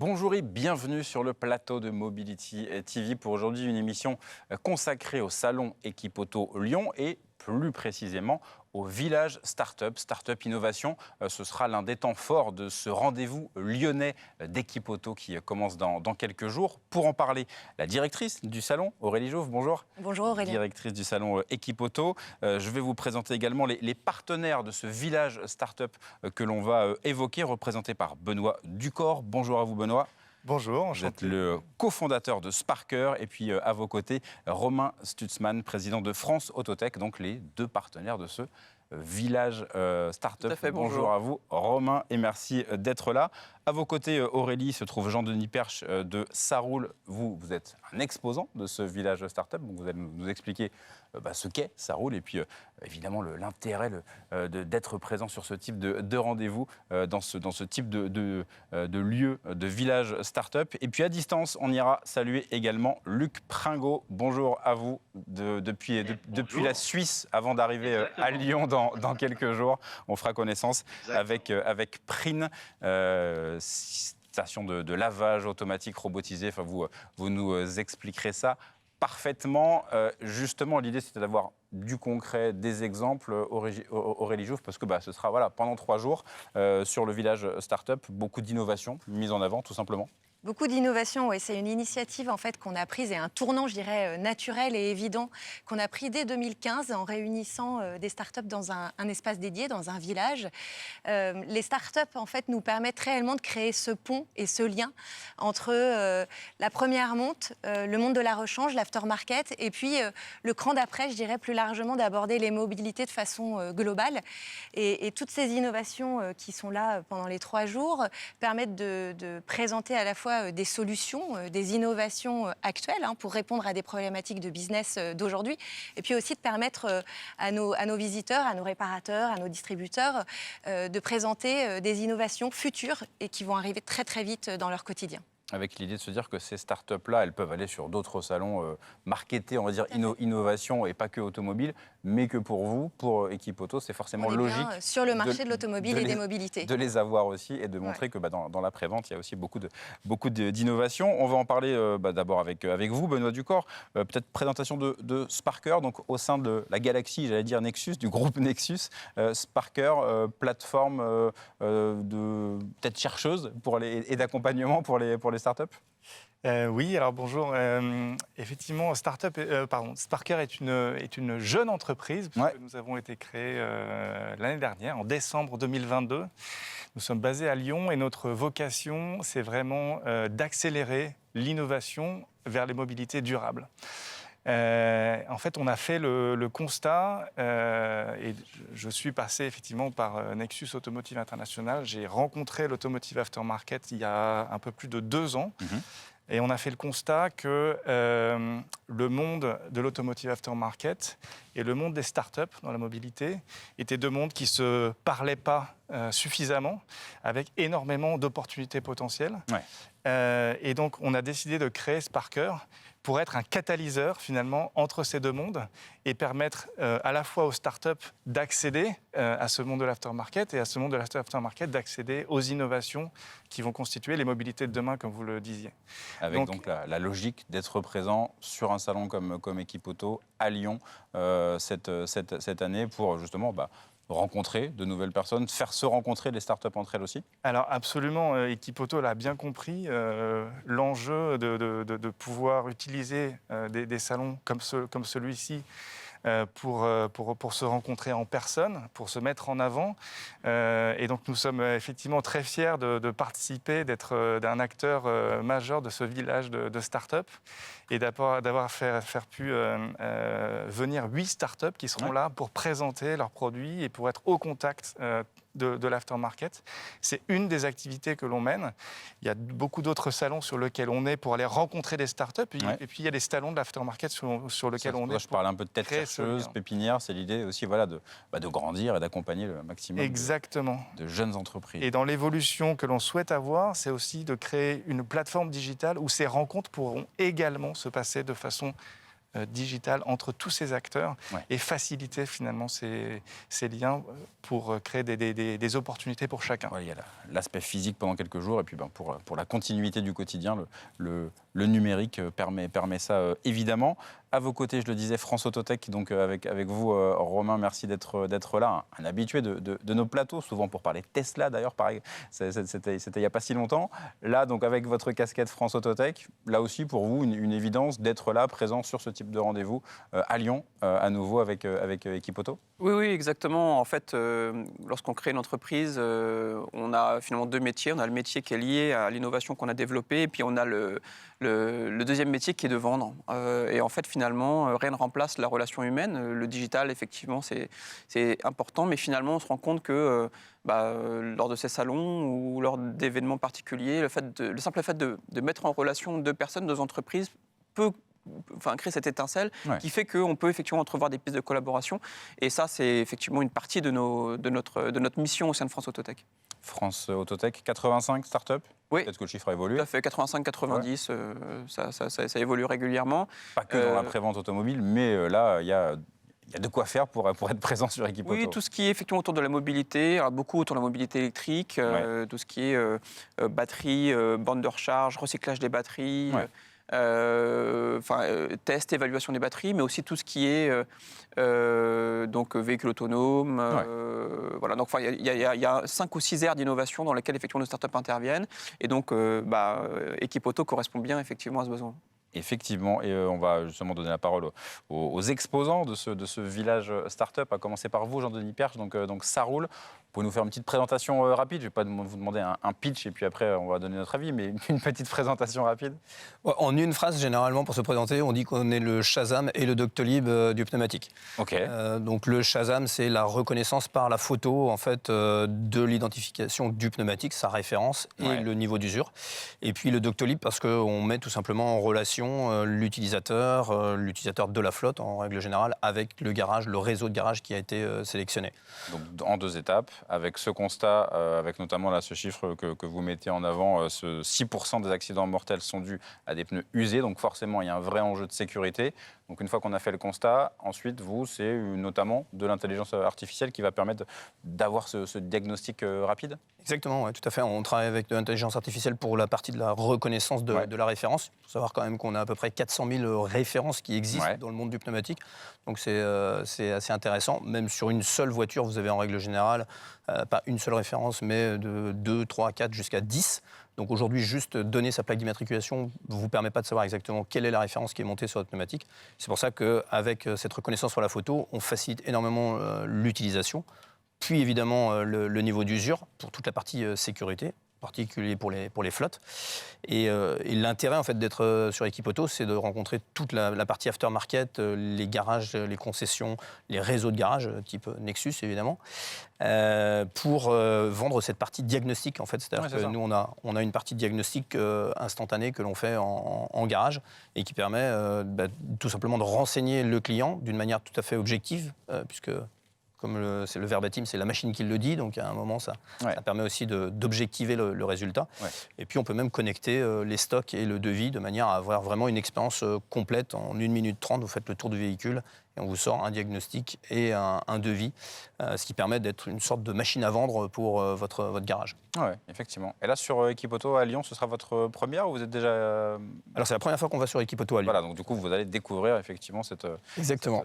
Bonjour et bienvenue sur le plateau de Mobility TV pour aujourd'hui une émission consacrée au salon Equipoto Lyon et plus précisément au village Startup Innovation. Ce sera l'un des temps forts de ce rendez-vous lyonnais d'Equipoto qui commence dans quelques jours. Pour en parler, la directrice du salon, Aurélie Jauve, bonjour. Bonjour Aurélie. Directrice du salon Equipoto. Je vais vous présenter également les partenaires de ce village Startup que l'on va évoquer, représenté par Benoît Ducor. Bonjour à vous Benoît. Bonjour, Vous êtes le cofondateur de Sparker et puis à vos côtés, Romain Stutzmann, président de France Autotech, donc les deux partenaires de ce village Startup. Bonjour à vous Romain et merci d'être là. À vos côtés, Aurélie, se trouve Jean-Denis Perche de Saroule. Vous êtes un exposant de ce village Startup, donc vous allez nous expliquer ce qu'est Saroule et puis évidemment l'intérêt d'être présent sur ce type de rendez-vous dans ce type de lieu, de village Startup. Et puis à distance, on ira saluer également Luc Pringot. Bonjour à vous depuis la Suisse avant d'arriver à Lyon dans quelques jours. On fera connaissance avec Prine. Station de lavage automatique robotisée. Enfin, vous nous expliquerez ça parfaitement. Justement, l'idée, c'était d'avoir du concret, des exemples, Aurélie Jouve, parce que ce sera pendant 3 jours sur le village Startup, beaucoup d'innovations mises en avant, tout simplement. Beaucoup d'innovations, oui. C'est une initiative en fait qu'on a prise et un tournant, je dirais, naturel et évident qu'on a pris dès 2015 en réunissant des startups dans un espace dédié, dans un village. Les startups en fait nous permettent réellement de créer ce pont et ce lien entre la première monte, le monde de la rechange, l'aftermarket, et puis le cran d'après, je dirais plus largement, d'aborder les mobilités de façon globale. Et toutes ces innovations qui sont là pendant les 3 jours permettent de présenter à la fois des solutions, des innovations actuelles pour répondre à des problématiques de business d'aujourd'hui, et puis aussi de permettre à nos visiteurs, à nos réparateurs, à nos distributeurs de présenter des innovations futures et qui vont arriver très très vite dans leur quotidien. Avec l'idée de se dire que ces startups-là, elles peuvent aller sur d'autres salons marketés, on va dire, innovation et pas que automobile, mais que pour vous, pour Equipoto, c'est forcément logique. Sur le marché de l'automobile et des mobilités. De les avoir aussi et de montrer que dans la prévente, il y a aussi beaucoup d'innovation. On va en parler d'abord avec vous, Benoît Ducor. Peut-être présentation de Sparker, donc au sein de la galaxie, j'allais dire Nexus, du groupe Nexus. Sparker, plateforme peut-être chercheuse et d'accompagnement pour les startups. Oui, alors bonjour. Effectivement, Sparker est une jeune entreprise, puisque nous avons été créés l'année dernière, en décembre 2022. Nous sommes basés à Lyon et notre vocation, c'est vraiment d'accélérer l'innovation vers les mobilités durables. En fait, on a fait le constat, et je suis passé effectivement par Nexus Automotive International. J'ai rencontré l'Automotive Aftermarket il y a un peu plus de 2 ans. Et on a fait le constat que le monde de l'automotive aftermarket et le monde des startups dans la mobilité étaient 2 mondes qui ne se parlaient pas suffisamment, avec énormément d'opportunités potentielles. Et donc, on a décidé de créer Sparker pour être un catalyseur, finalement, entre ces 2 mondes et permettre à la fois aux startups d'accéder à ce monde de l'aftermarket et à ce monde de l'aftermarket d'accéder aux innovations qui vont constituer les mobilités de demain, comme vous le disiez. Avec donc la logique d'être présent sur un salon comme Equipoto à Lyon cette année pour justement rencontrer de nouvelles personnes, faire se rencontrer les startups entre elles aussi. Alors absolument, Equipoto l'a bien compris, l'enjeu de pouvoir utiliser des salons comme celui-ci pour se rencontrer en personne, pour se mettre en avant. Et donc nous sommes effectivement très fiers de participer, d'être d'un acteur majeur de ce village de start-up et d'avoir pu venir 8 start-up qui seront là pour présenter leurs produits et pour être au contact de l'aftermarket. C'est une des activités que l'on mène. Il y a beaucoup d'autres salons sur lesquels on est pour aller rencontrer des startups. Et puis il y a des salons de l'aftermarket sur lesquels on est. Je parle un peu de tête chercheuse, pépinière. C'est l'idée aussi de grandir et d'accompagner le maximum de jeunes entreprises. Et dans l'évolution que l'on souhaite avoir, c'est aussi de créer une plateforme digitale où ces rencontres pourront également se passer de façon digitale entre tous ces acteurs et faciliter finalement ces liens pour créer des opportunités pour chacun. Ouais, il y a l'aspect physique pendant quelques jours et puis pour la continuité du quotidien, le numérique permet ça évidemment. À vos côtés, je le disais, France Autotech, donc avec vous, Romain, merci d'être là, un habitué de nos plateaux, souvent pour parler de Tesla d'ailleurs, pareil, c'était il n'y a pas si longtemps. Là, donc avec votre casquette France Autotech, là aussi pour vous, une évidence d'être là, présent sur ce type de rendez-vous à Lyon, à nouveau avec Équipe Auto. Oui, en fait, lorsqu'on crée une entreprise, on a finalement deux métiers. On a le métier qui est lié à l'innovation qu'on a développée, et puis on a le deuxième métier qui est de vendre. Et en fait, finalement, rien ne remplace la relation humaine. Le digital, effectivement, c'est important, mais finalement, on se rend compte que lors de ces salons ou lors d'événements particuliers, le simple fait de mettre en relation deux personnes, deux entreprises, peut créer cette étincelle qui fait qu'on peut effectivement entrevoir des pistes de collaboration. Et ça, c'est effectivement une partie de notre mission au sein de France Autotech. France Autotech, 85 startups. Oui. Peut-être que le chiffre a évolué. Tout à fait, 85-90, ça évolue régulièrement. Pas que dans la prévente automobile, mais là, il y a de quoi faire pour être présent sur Équipe Auto. Oui, tout ce qui est effectivement autour de la mobilité, alors beaucoup autour de la mobilité électrique, tout ce qui est batterie, bande de recharge, recyclage des batteries. Test, évaluation des batteries, mais aussi tout ce qui est véhicule autonome. Voilà, donc il y a 5 ou 6 aires d'innovation dans lesquelles effectivement nos startups interviennent. Et donc, Équipe Auto correspond bien effectivement à ce besoin. Effectivement, et on va justement donner la parole aux exposants de ce village start-up, à commencer par vous, Jean-Denis Perche, donc ça roule. Vous pouvez nous faire une petite présentation rapide? Je ne vais pas vous demander un pitch et puis après on va donner notre avis, mais une petite présentation rapide. En une phrase, généralement, pour se présenter, on dit qu'on est le Shazam et le Doctolib du pneumatique. Okay. Donc le Shazam, c'est la reconnaissance par la photo en fait, de l'identification du pneumatique, sa référence et le niveau d'usure. Et puis le Doctolib, parce qu'on met tout simplement en relation l'utilisateur de la flotte en règle générale, avec le garage, le réseau de garage qui a été sélectionné. Donc en 2 étapes, avec ce constat, avec notamment là, ce chiffre que vous mettez en avant, 6% des accidents mortels sont dus à des pneus usés, donc forcément il y a un vrai enjeu de sécurité. Donc une fois qu'on a fait le constat, ensuite vous, c'est notamment de l'intelligence artificielle qui va permettre d'avoir ce diagnostic rapide? Exactement, ouais, tout à fait. On travaille avec de l'intelligence artificielle pour la partie de la reconnaissance de la référence. Il faut savoir quand même qu'on a à peu près 400 000 références qui existent dans le monde du pneumatique. Donc c'est assez intéressant. Même sur une seule voiture, vous avez en règle générale pas une seule référence, mais de 2, 3, 4 jusqu'à 10. Donc aujourd'hui, juste donner sa plaque d'immatriculation ne vous permet pas de savoir exactement quelle est la référence qui est montée sur votre pneumatique. C'est pour ça qu'avec cette reconnaissance sur la photo, on facilite énormément l'utilisation. Puis évidemment le niveau d'usure pour toute la partie sécurité, en particulier pour les flottes. Et l'intérêt en fait d'être sur Équipe Auto, c'est de rencontrer toute la partie aftermarket, les garages, les concessions, les réseaux de garages type Nexus évidemment, pour vendre cette partie diagnostique en fait. C'est-à-dire que nous on a une partie diagnostique instantanée que l'on fait en garage et qui permet tout simplement de renseigner le client d'une manière tout à fait objective, puisque comme c'est le verbatim, c'est la machine qui le dit, donc à un moment, ça permet aussi d'objectiver le résultat. Ouais. Et puis, on peut même connecter les stocks et le devis de manière à avoir vraiment une expérience complète. En 1 minute 30, vous faites le tour du véhicule et on vous sort un diagnostic et un devis, ce qui permet d'être une sorte de machine à vendre pour votre garage. Oui, effectivement. Et là, sur Équipe Auto à Lyon, ce sera votre première ou vous êtes déjà... Alors, c'est la première fois qu'on va sur Équipe Auto à Lyon. Voilà, donc du coup, vous allez découvrir effectivement cet Exactement.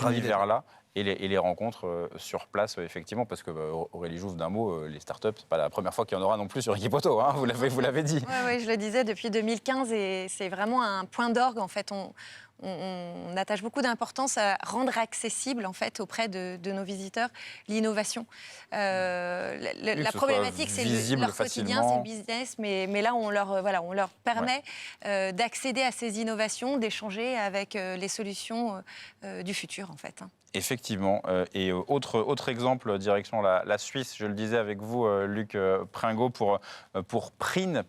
univers-là. Et les rencontres sur place, effectivement, parce que Aurélie Jouve, d'un mot, les startups, c'est pas la première fois qu'il y en aura non plus sur Équipe Auto, hein, vous l'avez dit. Oui, je le disais depuis 2015 et c'est vraiment un point d'orgue. En fait, on attache beaucoup d'importance à rendre accessible en fait auprès de nos visiteurs l'innovation. La problématique, c'est leur quotidien, c'est le business, mais là on leur permet d'accéder à ces innovations, d'échanger avec les solutions du futur en fait. Effectivement. Et autre exemple, direction la Suisse, je le disais avec vous, Luc Pringot, pour Pryn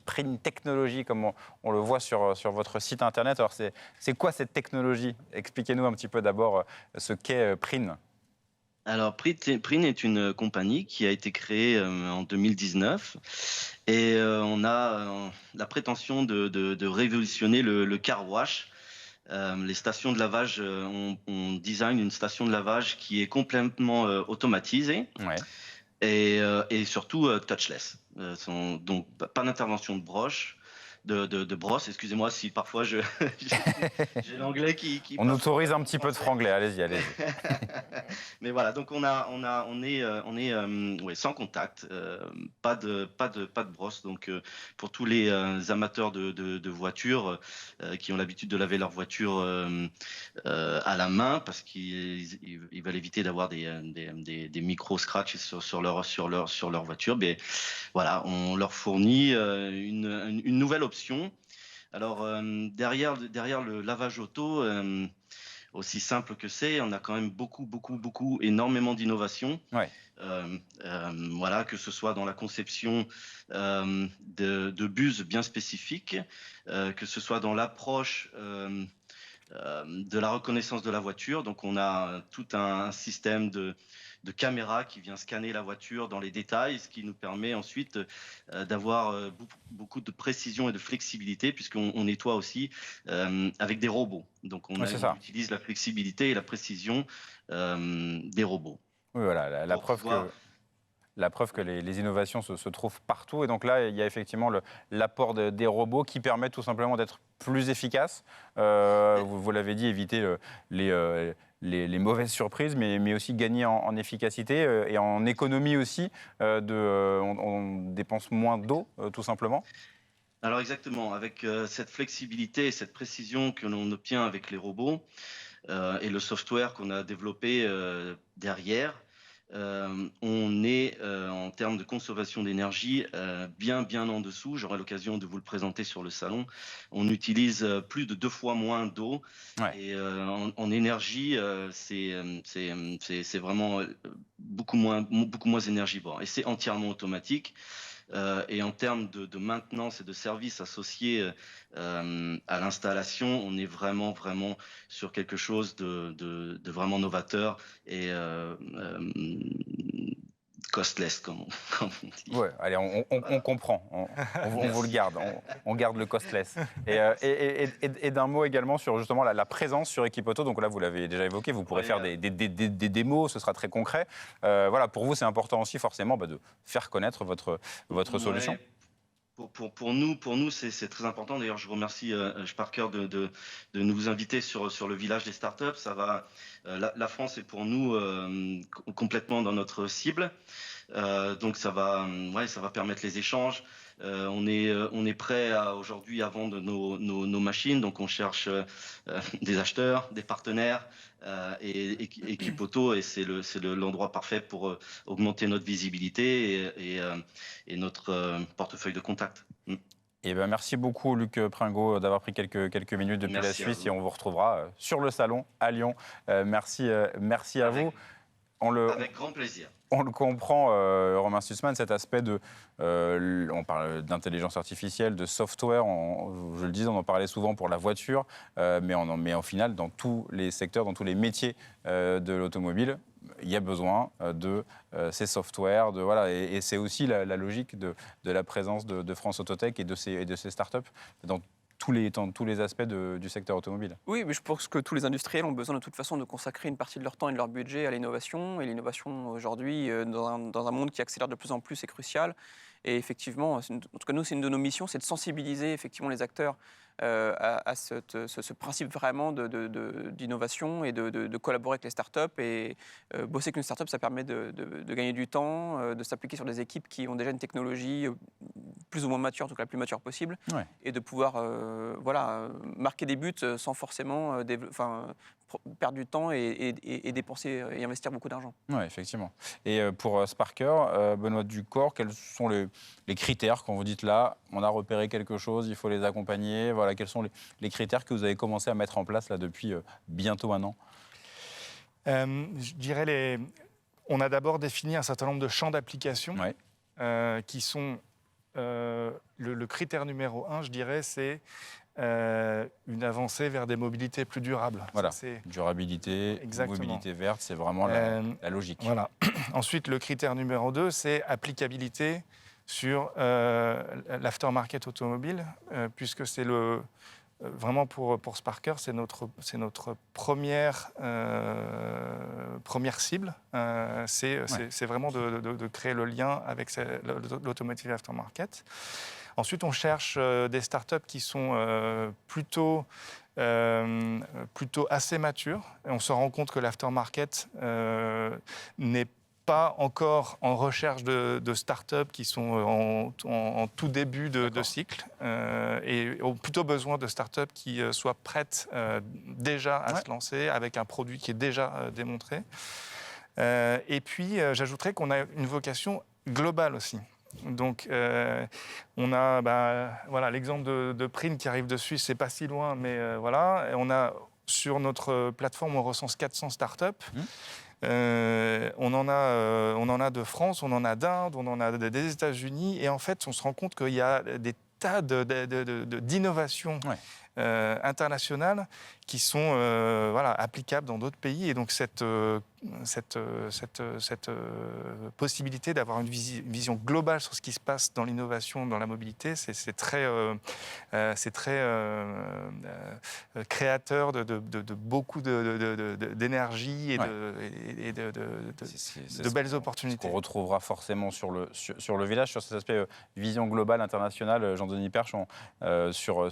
Technologies, comme on le voit sur votre site internet. Alors, c'est quoi cette technologie? Expliquez-nous un petit peu d'abord ce qu'est Pryn. Alors, Pryn est une compagnie qui a été créée en 2019 et on a la prétention de révolutionner le car wash. les stations de lavage, on design une station de lavage qui est complètement automatisée et surtout touchless. Donc pas d'intervention de broche. De brosse, excusez-moi si parfois j'ai l'anglais qui on autorise un petit peu de franglais, allez-y. Mais voilà, donc on est sans contact, pas de brosse. Donc pour tous les amateurs de voitures qui ont l'habitude de laver leur voiture à la main, parce qu'ils veulent éviter d'avoir des micro scratches sur leur voiture, mais voilà, on leur fournit une nouvelle option. Alors derrière le lavage auto, aussi simple que c'est, on a quand même énormément d'innovations. Voilà, que ce soit dans la conception de buses bien spécifiques, que ce soit dans l'approche de la reconnaissance de la voiture. Donc on a tout un système de caméra qui vient scanner la voiture dans les détails, ce qui nous permet ensuite d'avoir beaucoup de précision et de flexibilité, puisqu'on nettoie aussi avec des robots. Donc on utilise la flexibilité et la précision des robots. Oui, voilà, la preuve que les innovations se trouvent partout. Et donc là, il y a effectivement l'apport des robots qui permet tout simplement d'être plus efficace. Vous l'avez dit, éviter les mauvaises surprises, mais aussi gagner en efficacité et en économie aussi. On dépense moins d'eau, tout simplement. Alors exactement, avec cette flexibilité et cette précision que l'on obtient avec les robots et le software qu'on a développé derrière, on est en termes de consommation d'énergie bien en dessous. J'aurai l'occasion de vous le présenter sur le salon. On utilise plus de 2 fois moins d'eau et en énergie, c'est vraiment beaucoup moins énergivore. Et c'est entièrement automatique. Et en termes de maintenance et de services associés à l'installation, on est vraiment sur quelque chose de vraiment novateur et costless, comme on dit. Ouais, allez, on comprend, on vous le garde, on garde le costless. Et d'un mot également sur justement la présence sur Equipoto. Donc là, vous l'avez déjà évoqué, vous pourrez faire des démos, ce sera très concret. Voilà, pour vous, c'est important aussi forcément de faire connaître votre solution. Pour nous, c'est très important. D'ailleurs, je remercie Sparker de nous inviter sur le village des startups. Ça va, la France est pour nous complètement dans notre cible. Donc ça va permettre les échanges. On est prêt aujourd'hui à vendre nos machines. Donc on cherche des acheteurs, des partenaires et Equipoto, et c'est l'endroit parfait pour augmenter notre visibilité et notre portefeuille de contacts. Et merci beaucoup, Luc Pringot, d'avoir pris quelques minutes depuis la Suisse, et on vous retrouvera sur le salon à Lyon. Merci à vous. Avec grand plaisir. On le comprend, Romain Stutzmann, cet aspect on parle d'intelligence artificielle, de software, je le disais, on en parlait souvent pour la voiture, mais au final, dans tous les secteurs, dans tous les métiers de l'automobile, il y a besoin de ces softwares, et c'est aussi la logique de la présence de France Autotech et de ces startups dans tous les aspects du secteur automobile. Oui, mais je pense que tous les industriels ont besoin de toute façon de consacrer une partie de leur temps et de leur budget à l'innovation. Et l'innovation aujourd'hui, dans un monde qui accélère de plus en plus, est cruciale. Et effectivement, en tout cas nous, c'est une de nos missions, c'est de sensibiliser effectivement les acteurs à ce principe vraiment d'innovation et de collaborer avec les startups. Et bosser avec une startup, ça permet de gagner du temps, de s'appliquer sur des équipes qui ont déjà une technologie plus ou moins mature, en tout cas la plus mature possible, et de pouvoir marquer des buts sans forcément perdre du temps et dépenser et investir beaucoup d'argent. Oui, effectivement. Et pour Sparker, Benoît Ducor, quels sont les critères quand vous dites là, on a repéré quelque chose, il faut les accompagner, voilà, quels sont les critères que vous avez commencé à mettre en place là depuis bientôt 1 an? Je dirais on a d'abord défini un certain nombre de champs d'application qui sont le critère numéro 1, je dirais, c'est une avancée vers des mobilités plus durables. Voilà, durabilité, mobilité verte, c'est vraiment la logique. Voilà. Ensuite, le critère numéro 2, c'est applicabilité sur l'aftermarket automobile, puisque c'est vraiment pour Sparker, c'est notre première cible. C'est vraiment de créer le lien avec l'automotive aftermarket. Ensuite, on cherche des startups qui sont plutôt assez matures. Et on se rend compte que l'aftermarket n'est pas encore en recherche de start-up qui sont en tout début de cycle et ont plutôt besoin de start-up qui soient prêtes déjà à se lancer avec un produit qui est déjà démontré. Et puis, j'ajouterais qu'on a une vocation globale aussi. Donc, on a l'exemple de Print qui arrive de Suisse, c'est pas si loin, mais voilà. Et on a sur notre plateforme, on recense 400 startups. On en a de France, on en a d'Inde, on en a des États-Unis. Et en fait, on se rend compte qu'il y a des tas d'innovations internationales qui sont applicables dans d'autres pays. Et donc, cette possibilité d'avoir une vision globale sur ce qui se passe dans l'innovation, dans la mobilité, c'est très créateur de beaucoup d'énergie et de belles opportunités. On retrouvera forcément sur le village, sur cet aspect vision globale internationale. Jean-Denis Perche, sur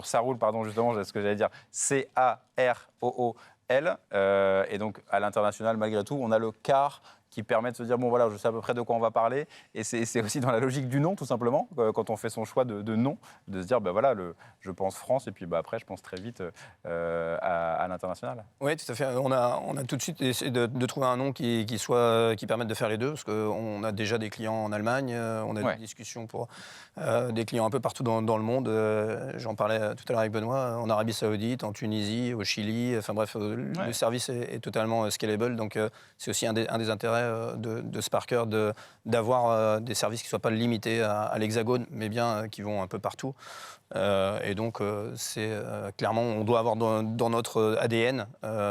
Saroul, pardon, justement, c'est ce que j'allais dire, CAROOL. Et donc, à l'international, malgré tout, on a le CAR qui permet de se dire, bon voilà, je sais à peu près de quoi on va parler. Et c'est aussi dans la logique du nom, tout simplement, quand on fait son choix de nom, de se dire, ben voilà, je pense France, et puis après, je pense très vite à l'international. Oui, tout à fait. On a tout de suite essayé de trouver un nom qui permette de faire les deux, parce qu'on a déjà des clients en Allemagne, on a des discussions pour des clients un peu partout dans le monde. J'en parlais tout à l'heure avec Benoît, en Arabie Saoudite, en Tunisie, au Chili. Enfin bref, le service est totalement scalable, donc c'est aussi un des intérêts de Sparker d'avoir des services qui ne soient pas limités à l'Hexagone, mais bien qui vont un peu partout. Et donc, c'est clairement, on doit avoir dans notre ADN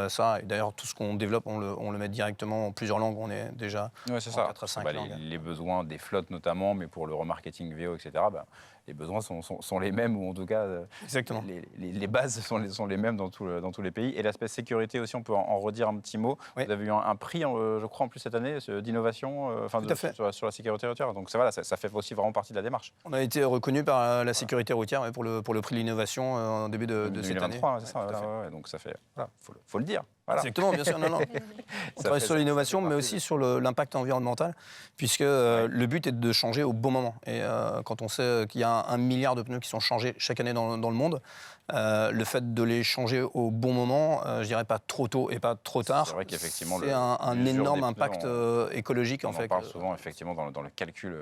ça. Et d'ailleurs, tout ce qu'on développe, on le met directement en plusieurs langues. On est déjà en 4 à 5 langues. Les besoins des flottes notamment, mais pour le remarketing VO, etc., les besoins sont les mêmes, ou en tout cas, les bases sont les mêmes dans tous les pays. Et l'aspect sécurité aussi, on peut en redire un petit mot. Oui. Vous avez eu un prix, je crois, en plus cette année, d'innovation sur la sécurité routière. Donc ça fait aussi vraiment partie de la démarche. On a été reconnu par la sécurité routière pour le prix de l'innovation en début de cette année. 2023, c'est ça. Donc ça fait, faut le dire. Voilà. Exactement, bien sûr. Non. On travaille sur l'innovation, mais aussi sur l'impact environnemental, puisque le but est de changer au bon moment. Et quand on sait qu'il y a 1 milliard de pneus qui sont changés chaque année dans le monde, le fait de les changer au bon moment, je dirais pas trop tôt et pas trop tard, c'est vrai qu'effectivement, c'est un énorme impact écologique. On en parle souvent effectivement dans le calcul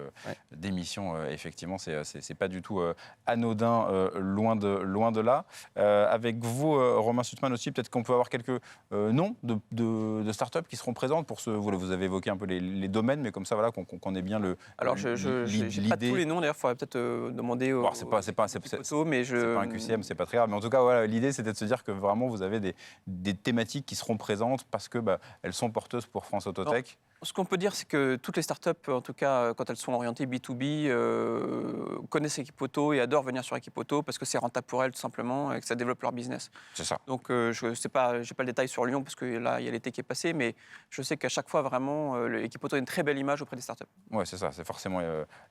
d'émissions. Effectivement, c'est pas du tout anodin, loin de là. Avec vous, Romain Stutzmann aussi, peut-être qu'on peut avoir quelques noms de startups qui seront présentes pour vous avez évoqué un peu les domaines, mais comme ça, voilà, qu'on ait bien le. Alors, je n'ai pas tous les noms. D'ailleurs, il faudrait peut-être demander aux. C'est pas un QCM, c'est pas très grave. Mais en tout cas, voilà, l'idée, c'était de se dire que vraiment, vous avez des thématiques qui seront présentes parce que elles sont porteuses pour France Autotech. Ce qu'on peut dire, c'est que toutes les startups, en tout cas quand elles sont orientées B2B, connaissent Equipoto et adorent venir sur Equipoto parce que c'est rentable pour elles tout simplement et que ça développe leur business. C'est ça. Donc je sais pas, j'ai pas le détail sur Lyon parce que là il y a l'été qui est passé, mais je sais qu'à chaque fois vraiment Equipoto a une très belle image auprès des startups. Ouais, c'est ça. C'est forcément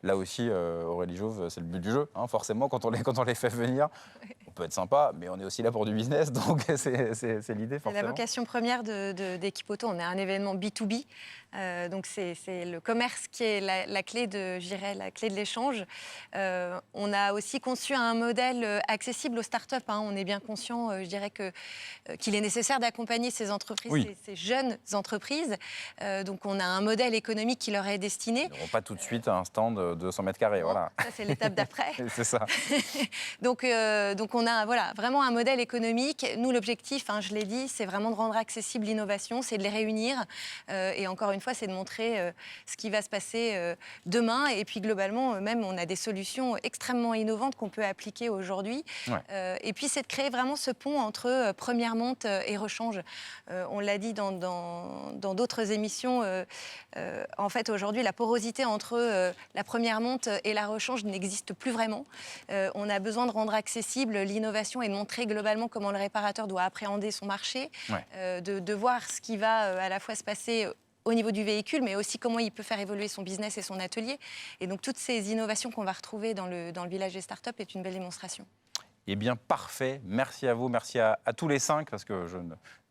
là aussi Aurélie Jouve, c'est le but du jeu. Hein, forcément, quand on les fait venir, on peut être sympa, mais on est aussi là pour du business, donc c'est l'idée forcément. La vocation première d'Equipoto, on est un événement B2B. Donc c'est le commerce qui est la clé de l'échange. On a aussi conçu un modèle accessible aux startups. On est bien conscient, je dirais qu'il est nécessaire d'accompagner ces entreprises, ces jeunes entreprises. Donc on a un modèle économique qui leur est destiné. Ils n'auront pas tout de suite un stand de 200 mètres carrés. Voilà. Ça c'est l'étape d'après. C'est ça. donc on a vraiment un modèle économique. Nous l'objectif, je l'ai dit, c'est vraiment de rendre accessible l'innovation, c'est de les réunir. Et encore une fois, c'est de montrer ce qui va se passer demain. Et puis globalement, même, on a des solutions extrêmement innovantes qu'on peut appliquer aujourd'hui. Ouais. Et puis, c'est de créer vraiment ce pont entre première monte et rechange. On l'a dit dans d'autres émissions. En fait, aujourd'hui, la porosité entre la première monte et la rechange n'existe plus vraiment. On a besoin de rendre accessible l'innovation et de montrer globalement comment le réparateur doit appréhender son marché, de voir ce qui va à la fois se passer au niveau du véhicule, mais aussi comment il peut faire évoluer son business et son atelier. Et donc, toutes ces innovations qu'on va retrouver dans le village des startups est une belle démonstration. Eh bien, parfait. Merci à vous, merci à tous les 5, parce que je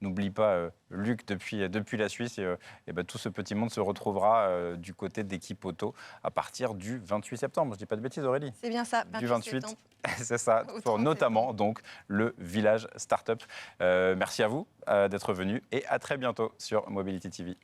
n'oublie pas Luc depuis la Suisse. Et tout ce petit monde se retrouvera du côté d'équipe auto à partir du 28 septembre. Je ne dis pas de bêtises, Aurélie? C'est bien ça, du 28 septembre. C'est ça, pour notamment donc, le village startup. Merci à vous d'être venus et à très bientôt sur Mobility TV.